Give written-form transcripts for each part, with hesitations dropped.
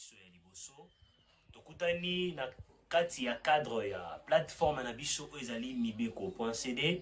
biso ya liboso tokutani na kati ya cadre ya plateforme na biso oyo ezali mibeko.cd.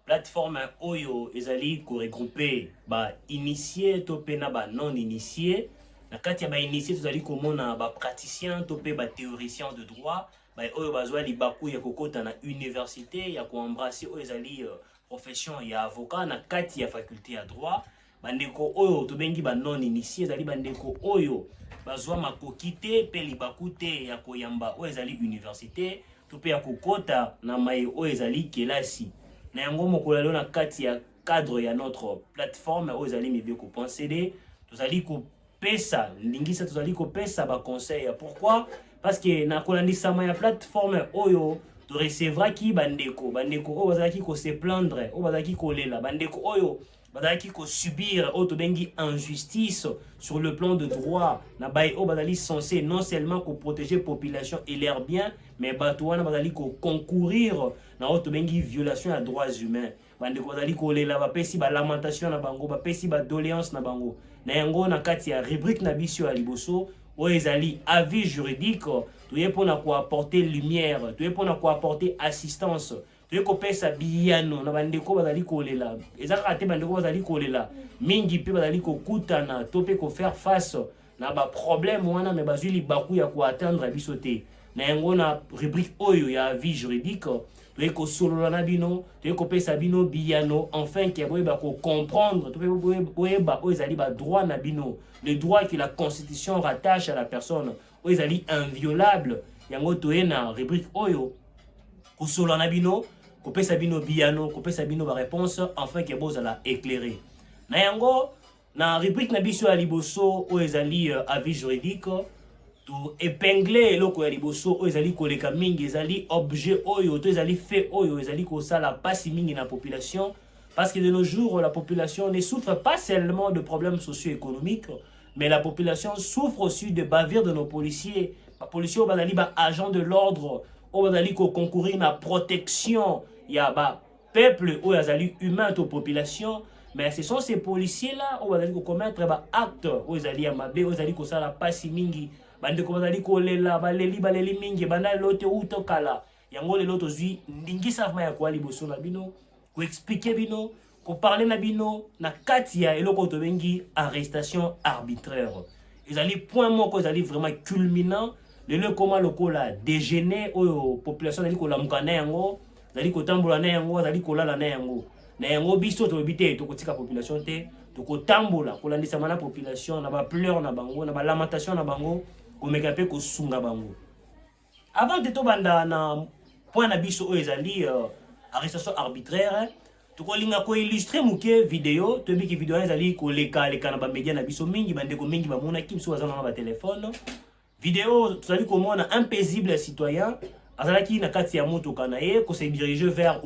Plateforme oyo ezali ko regrouper ba initié to pe na ba non initié. Na kati ya ba initié tozali komona ba praticien to pe ba théoricien de droit ba oyo bazwa libaku ya kokota na université ya ko embrasser oyo ezali profession ya avocat na kati ya faculté ya droit. Bandeko oyo tobengi ba non initié ezali bandeko oyo bazwa makoki te pe libaku te ya koyamba oyo ezali université to pe ya kokota na mai oyo ezali kelasi. Na yango mokolo lelo na kati ya cadre ya notre plateforme oyo ezali mibeko.cd tozali kopesa ndingisa tozali kopesa ba conseil. Pourquoi? Parce que na kolandisama ya plateforme oyo to recevra bandeko oyo bazalaki ko se plaindre oyo bazalaki kolela bandeko oyo bazalaki ko subir oyo tobengi injustice sur le plan de droit na bay oyo bazali censé non seulement ko protéger population et leurs biens mais bato wana bazali ko concourir na oyo tobengi violation ya droits humains. Bandeko bazali kolela bapesi ba lamentation na bango bapesi ba doléance na bango na yango na kati ya rubrique na biso ya liboso oyo ezali avis juridique toye pona ko apporter lumière toye pona ko apporter assistance toye kopesa biyano na bandeko bazali kolela ezaka te bandeko bazali kolela mingi pe bazali kokutana to pe ko faire face na ba problème wana me bazwi libaku ya ko atteindre biso te na yango na rubrique oyo ya avis juridique toye ko solola na bino toye kopesa bino biyano enfin ke boyeba ko comprendre to pe boyeba oyo ezali ba droit na bino le droit que la constitution rattache à la personne oyo ezali inviolable yango toye na rubrique oyo ko solola na bino kopesa bino biyano kopesa bino ba réponse enfin ke bozala éclairé na yango na rubrique na biso ya liboso oyo ezali avis juridique to épingler eloko ya liboso oyo ezali koleka mingi ezali objet oyo to ezali fait oyo ezali kosala pasi mingi na population parce que de nos jours la population ne souffre pas seulement de problèmes socio-économiques mais la population souffre aussi de bavures de nos policiers. Les policiers oyo bazali ba agents de l'ordre oyo bazali ko concourir na protection ya ba peuple oyo azali humain to population mais ce sont ces policiers là oyo bazali ko commettre ba acte oyo ezali ya mabe oyo ezali kosala pasi mingi bandeko bazali kolela baleli mingi banda lote uto kala yango lelo tozwi ndingisa ya kwa liboso na bino ko expliquer bino ko parler na bino na kati ya eloko to bengi arrestation arbitraire ezali point moko ezali vraiment culminant lelo koma lokola déjeuner oyo population ezali kolamuka na yango ezali kotambola na yango ezali kolala na yango na yango biso to bité to kotika population te to kotambola kolandisa mana population na ba pleurs na bango na ba lamentation na bango komeka pe ko sunga bango. Avant de to banda na point na biso oyo ezali arrestation arbitraire to kolinga ko illustrer muke vidéo to biki vidéo ezali ko leka na ba média na biso mingi bandeko mingi ba mona kimso bazana na ba téléphone vidéo tozali komona un paisible citoyen azalaki na kati ya motoka na ye ko se diriger vers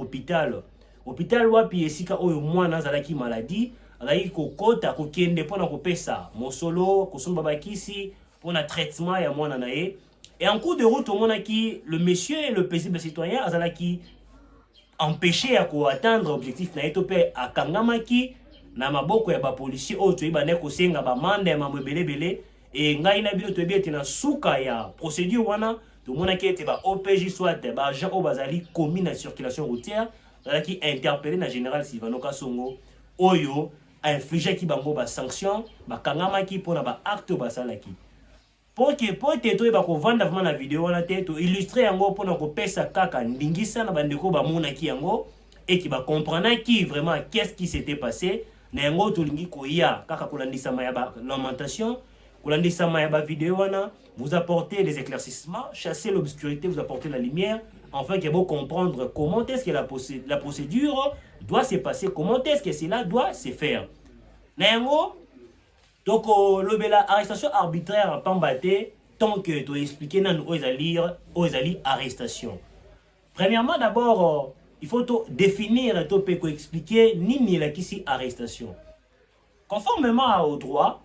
hôpital wapi esika oyo mwana azalaki maladie azalaki kokota kokende pona kopesa mosolo kosomba bakisi pona traitement ya mwana na ye et en cours de route omonaki le monsieur et le paisible citoyen azalaki empêché à atteindre objectif na ye to pe akangamaki na maboko ya ba policier oyo toyeba ne kosenga ba manda ya mamwebelebele et ngai na bino toyebi ete na suka ya procédure wana tomonaki ete ba OPJ soit ba agent oyo bazali commis na circulation routière bazalaki interpellé na général Silvano Kasongo oyo infligeki bango ba sanction bakangamaki mpona ba acte basalaki pour ete toyeba kovanda vraiment na vidéo wana te to illustrer yango mpona kopesa kaka ndingisa na bandeko bamonaki yango et qui va comprendre qui vraiment qu'est-ce qui s'était passé na yango tolingi koya kaka kolandisama ya ba lamentation kolandisama ya ba vidéo wana vous apporter des éclaircissements chasser l'obscurité vous apporter la lumière enfin qu'il faut comprendre comment est-ce que la procédure doit se passer comment est-ce que cela doit se faire na yango donc lobela arrestation arbitraire pambate tant que tu expliquer nan ozali arrestation. Premièrement d'abord il faut définir to pe ko expliquer nini la kisi arrestation. Conformément au droit,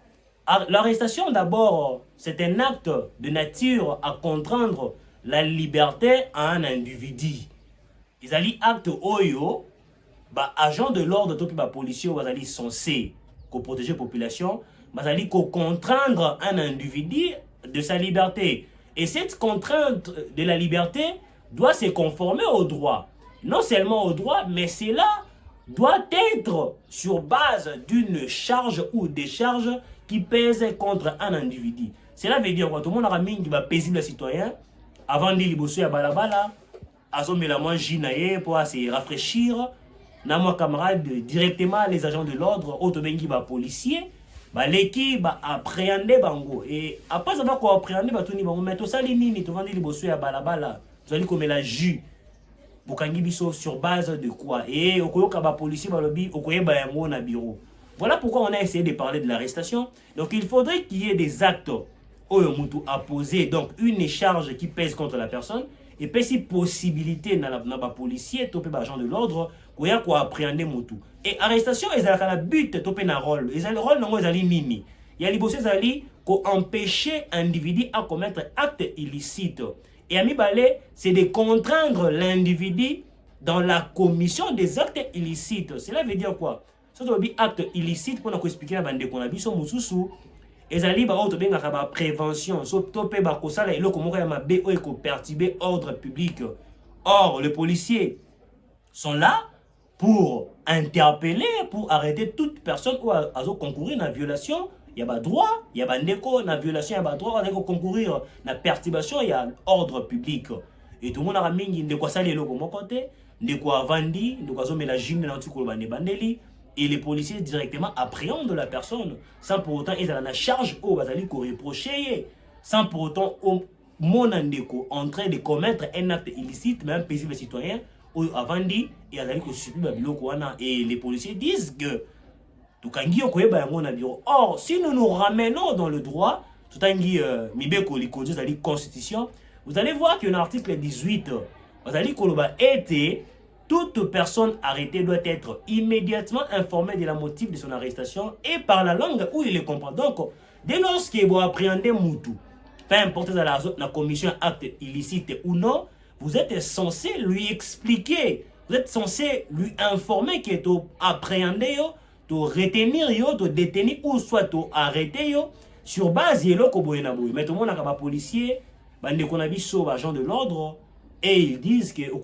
l'arrestation d'abord c'est un acte de nature à contraindre la liberté à un individu. Ezali acte oyo ba agent de l'ordre to pe ba policier bazali censé ko protéger population bazali ko contraindre un individu de sa liberté. Et cette contrainte de la liberté doit se conformer au droit. Non seulement au droit, mais cela doit être sur base d'une charge ou des charges qui pèsent contre un individu. Cela veut dire que tout le monde a mis un paisible citoyen avant de liboso ya balabala, azomela moi jinaye pour se rafraîchir. Na moi camarade directement les agents de l'ordre, auto bengi ba policier, ba leki ba appréhender bango et après ça va ko appréhender ba tuni bango mais to sali nini to vandi liboso ya balabala, to ali comme la jus. Bokangi biso sur base de quoi et okoyoka ba policier ba lobi okoyeba yango na bureau. Voilà pourquoi on a essayé de parler de l'arrestation. Donc il faudrait qu'il y ait des actes Oyomutu a posé donc une charge qui pèse contre la personne et puis si possibilité na ba policier topé ba agent de l'ordre koya ko appréhender mutu et arrestation ezalaka na but topé na rôle ezali rôle nango ezali nini ya liboso ezali ko empêcher individu à commettre acte illicite et ami balé c'est de contraindre l'individu dans la commission des actes illicites. Cela veut dire quoi? Ça doit dire acte illicite pour nous expliquer na bande ko na biso mususu ezali ba auto bengaka ba prévention so topé ba kosala eloko moko ya mabe o eko perturber ordre public. Or les policiers sont là pour interpeller, pour arrêter toute personne ou à concourir dans la violation. Il y a pas droit, il y a pas ndeko na violation, il y a pas droit à concourir na perturbation, il y a ordre public. Et tout le monde a mingi ndeko sali eloko moko te, ndeko avandi, ndeko azomela jinde na tukolo bande bandeli. Et les policiers directement appréhendent la personne sans pour autant ils ont la charge au bazali ko reprocher sans pour autant mon andeko en train de commettre un acte illicite même paisible citoyen ou avant dit et azali ko subir biloko wana et les policiers disent que to kangi okoyeba yango na bureau. Or si nous nous ramenons dans le droit tout tangi mibeko likonzo zali constitution vous allez voir que l'article 18 bazali koloba été toute personne arrêtée doit être immédiatement informée de la motive de son arrestation et par la langue où il le comprend. Donc, dès lors qu'il va appréhender Moutou, peu importe la commission acte illicite ou non, vous êtes censé lui expliquer, vous êtes censé lui informer qu'il est appréhendé, de retenir, de détenir ou soit de arrêter sur base de l'okoboyenaboy. Mais tout le monde a un policier, un agent de l'ordre. Et ils disent que au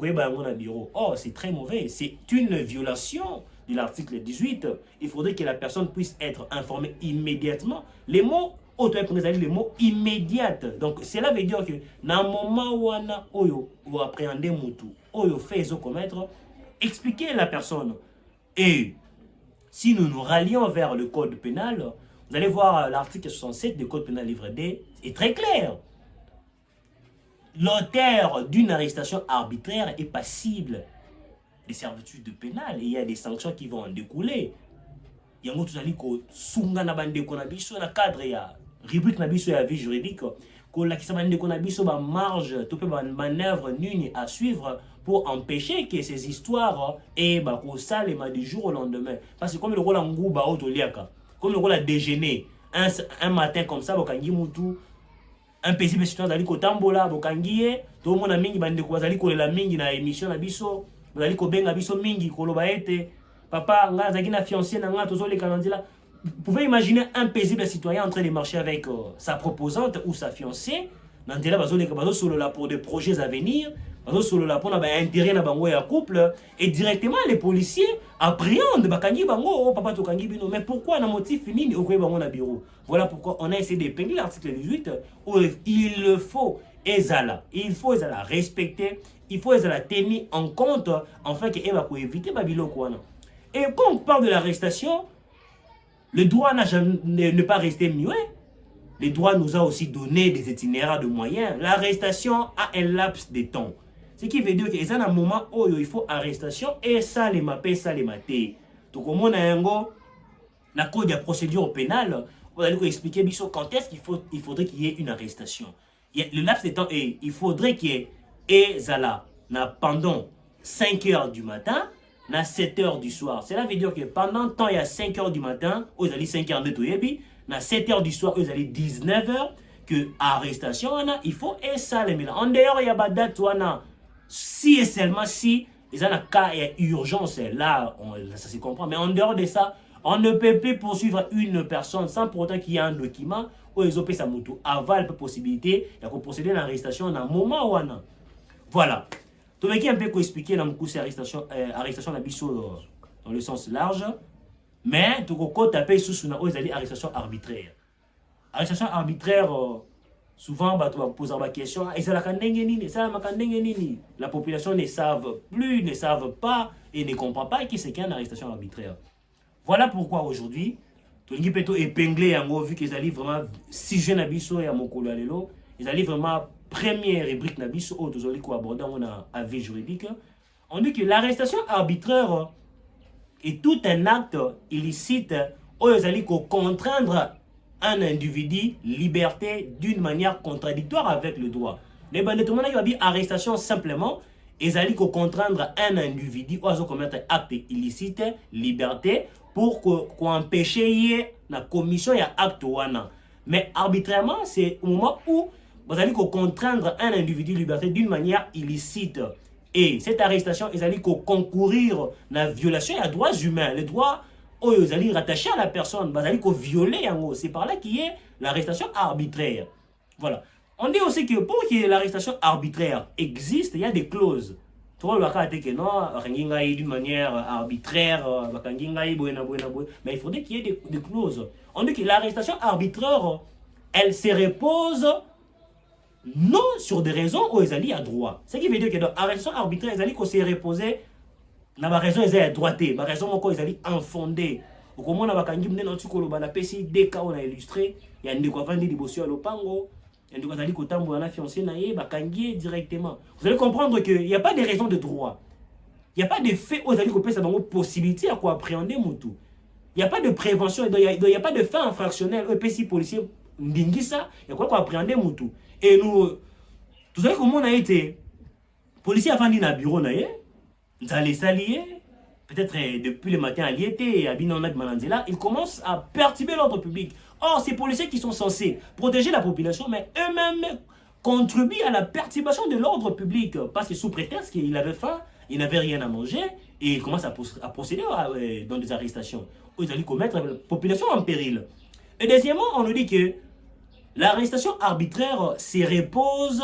bureau. Oh, c'est très mauvais. C'est une violation de l'article 18. Il faudrait que la personne puisse être informée immédiatement. Les mots, les mots immédiates. Donc, cela veut dire que dans le moment où on a appréhendé Moutou, où on fait commettre, expliquer la personne. Et si nous nous rallions vers le code pénal, vous allez voir l'article 67 du code pénal livre D, est très clair. L'auteur d'une arrestation arbitraire est passible de servitude pénale et il y a des sanctions qui vont en découler. Il y a un autre qui sunga na bande ko na biso na cadre ya rubrique na biso ya vie juridique ko la kisa bande ko na biso ba marge to pe ba manœuvre nuni à suivre pour empêcher que ces histoires et ba ko salema du jour au lendemain parce que comme le rôle nguba auto liaka comme le rôle a déjeuner un matin comme ça bokangi mutu un paisible citoyen zali kotambola bokangiye to mona mingi bande ko zali kolela mingi na émission na biso zali ko benga biso mingi koloba ete papa nga zaki na fiancé na nga tozo le kanandila. Vous pouvez imaginer un paisible citoyen en train de marcher avec sa proposante ou sa fiancée nandela bazo solo là pour des projets à venir bazo solo là pour na ba intérêt na bango ya couple et directement les policiers appréhendent bakangi bango oh papa to kangi bino mais pourquoi na motif nini okoye bango na bureau. Voilà pourquoi on a essayé d'épingler l'article 18 où il faut ezala respecter, il faut ezala tenir en compte afin que eba ko éviter babiloko wana. Et quand on parle de l'arrestation, le droit ne pas rester muet. Le droit nous a aussi donné des itinéraires de moyens. L'arrestation a un laps de temps. Ce qui veut dire qu'il y a un moment où il faut arrestation et ça les mappé, ça les maté. Donc au moins, la code de procédure pénale, vous allez expliquer quand est-ce qu'il faudrait qu'il y ait une arrestation. Le laps de temps est, il faudrait qu'il y ait pendant 5 heures du matin, à 7 heures du soir. Cela veut dire que pendant le temps, il y a 5 heures du matin, vous allez 5 heures de toyebi, à 7 heures du soir, vous allez 19 heures, que arrestation, il faut et ça les mélange. En dehors, il y a pas date, si et seulement si, il y a un cas et urgence, là, ça se comprend. Mais en dehors de ça, on ne peut plus poursuivre une personne sans pour autant qu'il y ait un document où ils ont payé sa moto avant la possibilité de procéder à l'arrestation dans un moment où on a. Voilà. Tu veux un peu expliquer dans le coup arrestation arrestation dans le sens large, mais tu peux taper sous une arrestation arbitraire. Arrestation arbitraire, souvent, tu vas poser la question, la population ne savent plus, ne savent pas et ne comprend pas qui c'est qu'une arrestation arbitraire. Voilà pourquoi aujourd'hui, tu peux plutôt épingler vu qu'ils allaient vraiment si jeunes abisso et à mon colalo, ils allaient vraiment première rubrique nabisso ou tous les aborder on a avis juridique. On dit que l'arrestation arbitraire est tout un acte illicite où ils allaient contraindre un individu liberté d'une manière contradictoire avec le droit. Les bandits tout le monde a dit arrestation simplement, ils allaient contraindre un individu à commettre un acte illicite, liberté, pour qu'on empêche la commission et acte wana. Mais arbitrairement, c'est au moment où vous allez contraindre un individu liberté d'une manière illicite. Et cette arrestation, ils allaient concourir à la violation des droits humains. Les droits où ils allaient rattacher à la personne, vous allez violer en haut. C'est par là qu'il y a l'arrestation arbitraire. Voilà. On dit aussi que pour que l'arrestation arbitraire existe, il y a des clauses. D'une manière arbitraire, mais il faudrait qu'il y ait des clauses. On dit que l'arrestation arbitraire, elle se repose non sur des raisons où ils allaient à droit. Ce qui veut dire que dans l'arrestation arbitraire, ils allaient se reposer dans la raison ils allaient droiter, la raison encore ils allaient infonder. Au comment on a bakangi mne na tukolo bana pesi des cas on a illustré, il y a ndeko avandi libosio à lopango. Il y a des fiancé directement. Vous allez comprendre qu'il n'y a pas de raison de droit. Il n'y a pas de fait aux alliés qui ont possibilité à quoi appréhender Moutou. Il n'y a pas de prévention, il n'y a pas de fait infractionnel. Les PC policiers, il y a quoi appréhender Moutou. Et nous, vous savez comment on a été policiers avant dans le bureau, nous allons s'allier. Peut-être depuis le matin à Liété et à Binonak Malandela, ils commencent à perturber l'ordre public. Or, ces policiers qui sont censés protéger la population, mais eux-mêmes contribuent à la perturbation de l'ordre public. Parce que sous prétexte qu'il avait faim, il n'avait rien à manger, et ils commencent à procéder dans des arrestations. Où ils allaient commettre la population en péril. Et deuxièmement, on nous dit que l'arrestation arbitraire se repose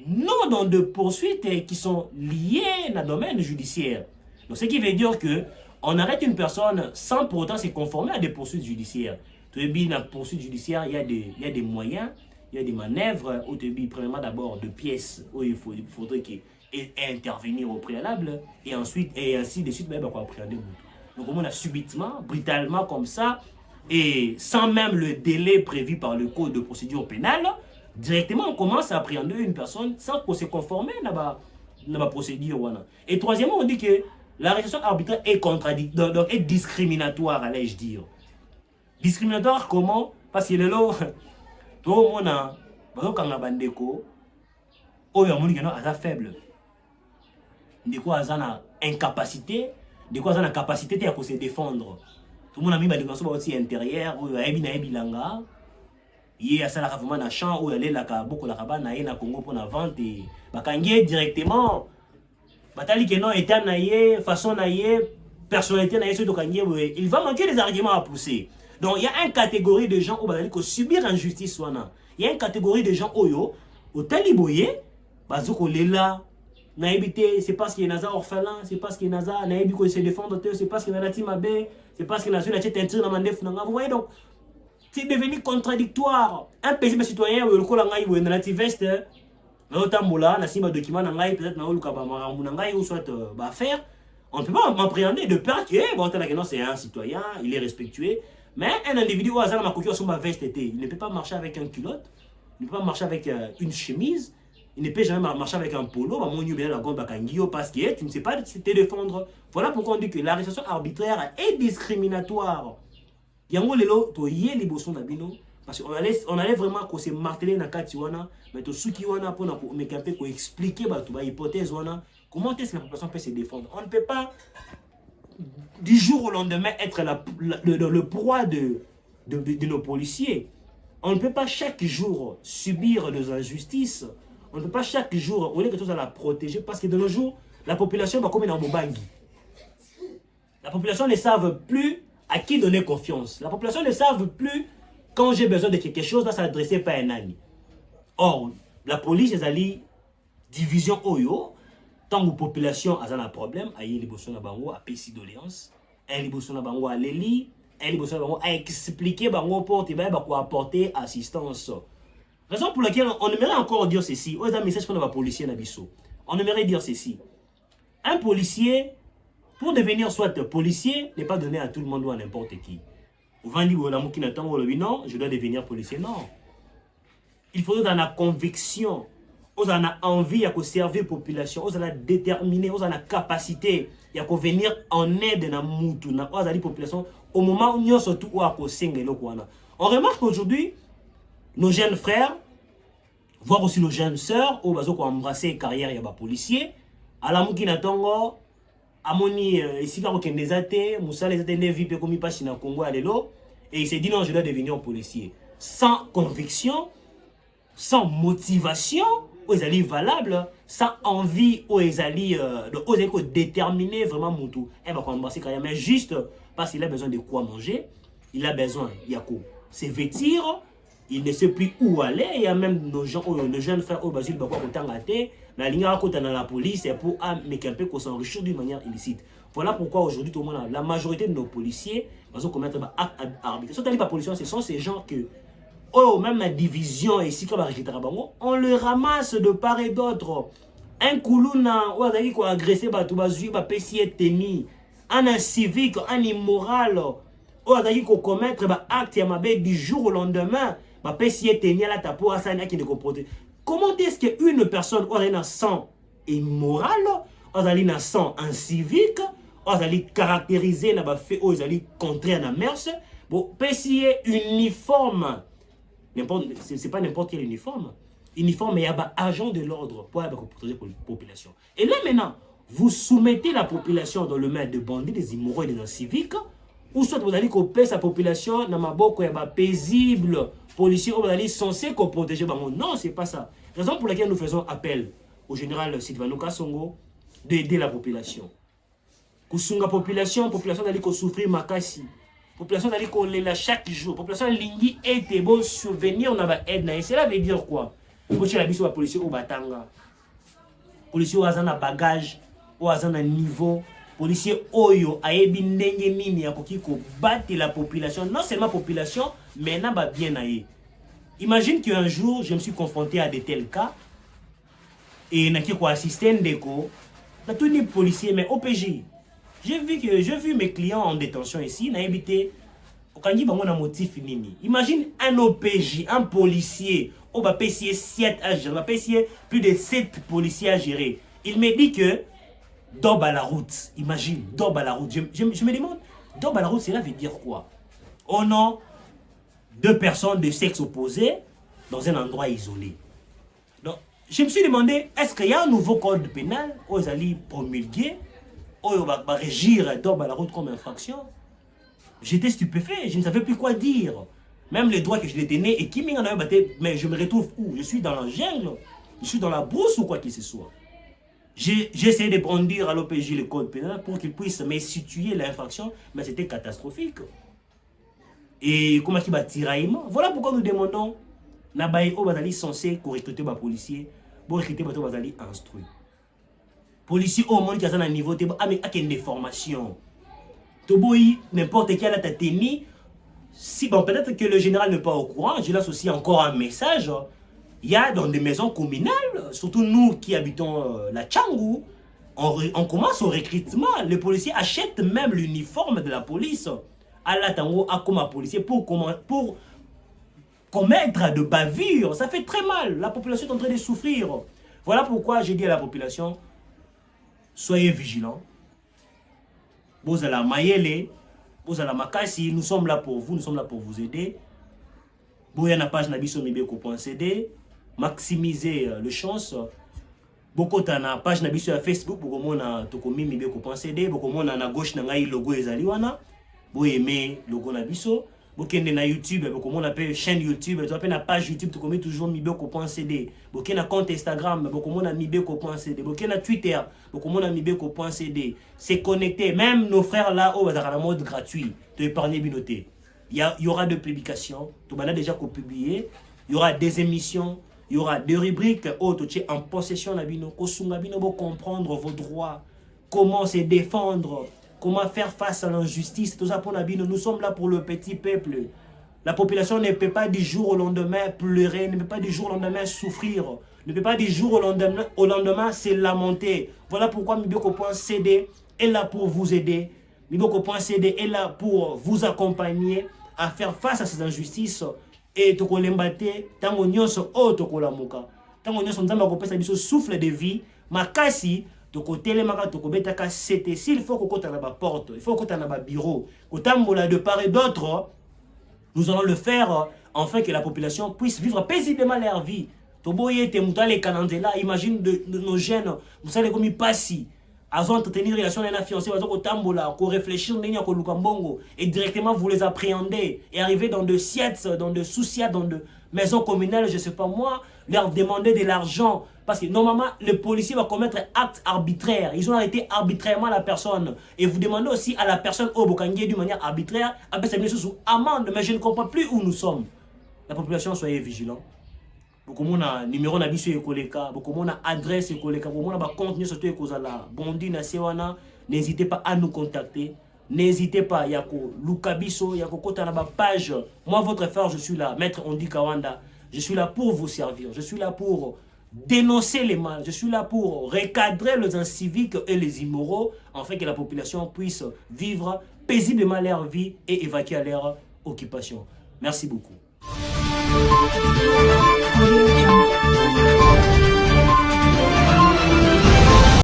non dans des poursuites qui sont liées dans le domaine judiciaire. Donc, ce qui veut dire que on arrête une personne sans pour autant se conformer à des poursuites judiciaires. Dans la poursuite judiciaire, il y a des moyens, il y a des manœuvres, où premièrement d'abord de pièces, où il faudrait intervenir au préalable, et ensuite, et ainsi de suite, on va appréhender. Donc, on a subitement, brutalement comme ça, et sans même le délai prévu par le code de procédure pénale, directement on commence à appréhender une personne sans qu'on se conformer à la procédure. Et troisièmement, on dit que l'arrestation arbitraire est contradictoire, donc est discriminatoire, allais-je dire. Discriminatoire comment? Parce que le lot, tout le monde a un bandeko, où il y a un monde qui est faible. De quoi ils ont incapacité, de quoi ils ont la capacité de se défendre. Tout le monde a mis des personnes aussi intérieures, où il y a un bilanga, il y a ça vraiment dans champ, où il y a beaucoup de cabane, il y a Congo pour la vente, et il directement. Batali que non état naïe, façon naïe, personnalité naïe, il va manquer des arguments à pousser. Donc il y a une catégorie de gens qui vont subir injustice. Il y a une catégorie de gens au taliboye, bazoko lela, naïbité, c'est parce qu'il y a un orphelin, c'est parce qu'il y a un naïbi qui se défendre, c'est parce qu'il y a un timabé, c'est parce qu'il y a une teinture dans mandef. Vous voyez donc, c'est devenu contradictoire. Un paisible citoyen, le colangaï ou une nativeste. Document peut-être ou soit faire, on ne peut pas m'appréhender de peur que c'est un citoyen, il est respectueux, mais un individu au hasard ma veste il ne peut pas marcher avec un culotte, il ne peut pas marcher avec une chemise, il ne peut jamais marcher avec un polo, parce que tu ne sais pas te défendre. Voilà pourquoi on dit que l'arrestation arbitraire est discriminatoire. Parce qu'on allait vraiment se marteler dans le cas de Wana, mais tout ce qui wana pour expliquer l'hypothèse comment est-ce que la population peut se défendre. On ne peut pas du jour au lendemain être le proie de nos policiers. On ne peut pas chaque jour subir des injustices. On ne peut pas chaque jour, on est quelque chose à la protéger parce que de nos jours, la population va comme dans Mobangi. La population ne savent plus à qui donner confiance. La population ne savent plus quand j'ai besoin de quelque chose, là, s'adresser pas à un ami. Or, la police, ils allaient division Oyo, tant que la population a un problème, il y a des personnes à payer doléances, il y a des personnes à l'éli, il y a des personnes à expliquer pour apporter assistance. Raison pour laquelle on aimerait encore dire ceci, aux message pour les policiers, on aimerait dire ceci. Un policier, pour devenir soit policier, n'est pas donné à tout le monde ou à n'importe qui. Vous vendez non, je dois devenir policier. Non. Il faut dans la conviction, vous avez envie de servir la population, vous avez déterminé, vous avez la capacité de venir en aide dans la population au moment où nous sommes tous à on remarque qu'aujourd'hui, nos jeunes frères, voire aussi nos jeunes sœurs, où ils ont embrassé la carrière de policiers, à la moukina tongo, à moni ici là aucun des athées, Moussa les athées ne vivent comme ils passent dans le Congo à l'élo, et il s'est dit non, je dois devenir policier. Sans conviction, sans motivation, où ils allaient valables, sans envie, où ils allaient déterminer vraiment mon tout. Et va embrasser carrière, mais juste parce qu'il a besoin de quoi manger, il a besoin, il y a quoi se vêtir, il ne sait plus où aller. Il y a même nos jeunes frères au Basile Bakwa Kotangate, la ligne à côté dans la police pour qu'on s'enrichir d'une manière illicite. Voilà pourquoi aujourd'hui, tout le monde, la majorité de nos policiers vont commettre des actes arbitraires. Ce sont policiers, ce sont ces gens que, même la division ici, on le ramasse de part et d'autre. Un koulouna, qui a agressé, un civique, un immoral, qui a commettre des actes du jour au lendemain. Comment est-ce qu'une personne a un sang immoral, a un sang civique, a caractérisé na fait contraire à la mers, bon, uniforme, c'est pas n'importe quel uniforme. Uniforme, il y a un agent de l'ordre pour protéger la population. Et là maintenant, vous soumettez la population dans le main de bandits, des immoraux et des inciviques, ou soit vous allez couper sa population dans ma boque, il y a paisible, policiers, vous allez censé protéger. Non, c'est pas ça. Raison pour laquelle nous faisons appel au général Sylvano Kasongo d'aider la population. Kusunga population d'aller souffrir makasi. Population d'aller kolela chaque jour. Population lingi était beau souvenir on a aide na. Cela veut dire quoi? Vous la biso policier au batanga. Policier au azana bagage, au azana niveau. Policier oyo ayebi ndenge nini ya koki ko battre la population, non seulement la population, mais na ba bien aye. Imagine qu'un jour je me suis confronté à de tels cas et na ki ko assistant ndeko, na tous les policiers mais OPJ. J'ai vu mes clients en détention ici, na habité okangi bango na motif nini. Imagine un OPJ, un policier, on va payer 7 à gérer, on va payer plus de 7 policiers à gérer. Il me dit que Dob à la route, imagine, Dob à la route. Je me demande, Dob à la route, cela veut dire quoi? Oh non, deux personnes de sexe opposé dans un endroit isolé. Donc, je me suis demandé, est-ce qu'il y a un nouveau code pénal aux alliés promulgués, où va régir Dob à la route comme infraction? J'étais stupéfait, je ne savais plus quoi dire. Même les droits que je détenais, et qui m'en avait battu, mais je me retrouve où? Je suis dans la jungle, je suis dans la brousse ou quoi que ce soit. J'ai essayé de brandir à l'OPJ le code pénal pour qu'il puisse me situer l'infraction, mais c'était catastrophique. Et comment il va tiraillement? Voilà pourquoi nous demandons, Nabaye Obazali censé recruter les policiers, pour recruter les policiers instruits. Policiers au monde qui a un niveau, avec une formation. N'importe quel a tenu. Si bon, peut-être que le général n'est pas au courant, je lance aussi encore un message. Il y a dans des maisons communales, surtout nous qui habitons la Tchangou, on commence au recrutement. Les policiers achètent même l'uniforme de la police à la Tango, à comme un policier pour commettre de bavures. Ça fait très mal. La population est en train de souffrir. Voilà pourquoi j'ai dit à la population, soyez vigilants. Vous allez maïele, vous allez makasi, nous sommes là pour vous, nous sommes là pour vous aider. Vous avez une page nabisomibeko.cd. Maximiser le chance. Beaucoup de na page na biso ya Facebook, beaucoup mona tokomi mibeko.cd, beaucoup mona na gauche na ngai logo ezali wana. Bo aimer logo na biso. Bokende na YouTube, beaucoup mona pe chaîne YouTube, tu appelles na page YouTube tokomi toujours mibeko.cd. Bokende na compte Instagram, beaucoup mona mibeko.cd. Bokende na Twitter, beaucoup mona mibeko.cd. C'est connecté, même nos frères là au bazar na mode gratuit, te épargner binoté. il y aura des publications, tu vas déjà publier, il y aura des émissions, il y aura des rubriques autres, tu es en possession d'abino, pour comprendre vos droits, comment se défendre, comment faire face à l'injustice, tout ça pour Nabino. Nous sommes là pour le petit peuple. La population ne peut pas du jour au lendemain pleurer, ne peut pas du jour au lendemain souffrir, ne peut pas du jour au lendemain se lamenter. Voilà pourquoi Mibeko.cd est là pour vous aider. Mibeko.cd est là pour vous accompagner à faire face à ces injustices. Et tokolembate tango nyonso o tokolamuka. Tango nyonso nzamba kopesa biso souffle de vie, makasi tokotelemaka tokobetaka c'était s'il faut kokota na ba porte, il faut kokota na ba bureau, kotambola de part et d'autre. Nous allons le faire afin que la population puisse vivre paisiblement leur vie. Toboye te mutale kanandela, imagine de nos jeunes, vous savez comme ils passent. Ils ont entretenir une relation avec un fiancé, ils ont tambola, qu'on réfléchir, et directement vous les appréhendez et arriver dans de siètes, dans de sous-siètes, dans de maisons communales, je ne sais pas moi, leur demander de l'argent. Parce que normalement, le policier va commettre un acte arbitraire. Ils ont arrêté arbitrairement la personne. Et vous demandez aussi à la personne au Bokangué d'une manière arbitraire, sous amende. Mais je ne comprends plus où nous sommes. La population, soyez vigilants. Beaucoup de numéro na biso ekoleka, beaucoup de adresse ekoleka, beaucoup de contenu surtout ekozala. Bondi na sewana, n'hésitez pas à nous contacter. N'hésitez pas, yako lukabiso, yako kota na ba page. Moi votre frère, je suis là, maître Ondi Kawanda. Je suis là pour vous servir. Je suis là pour dénoncer les mal. Je suis là pour recadrer les inciviques et les immoraux, afin que la population puisse vivre paisiblement leur vie et évacuer leur occupation. Merci beaucoup. Audio Jungle.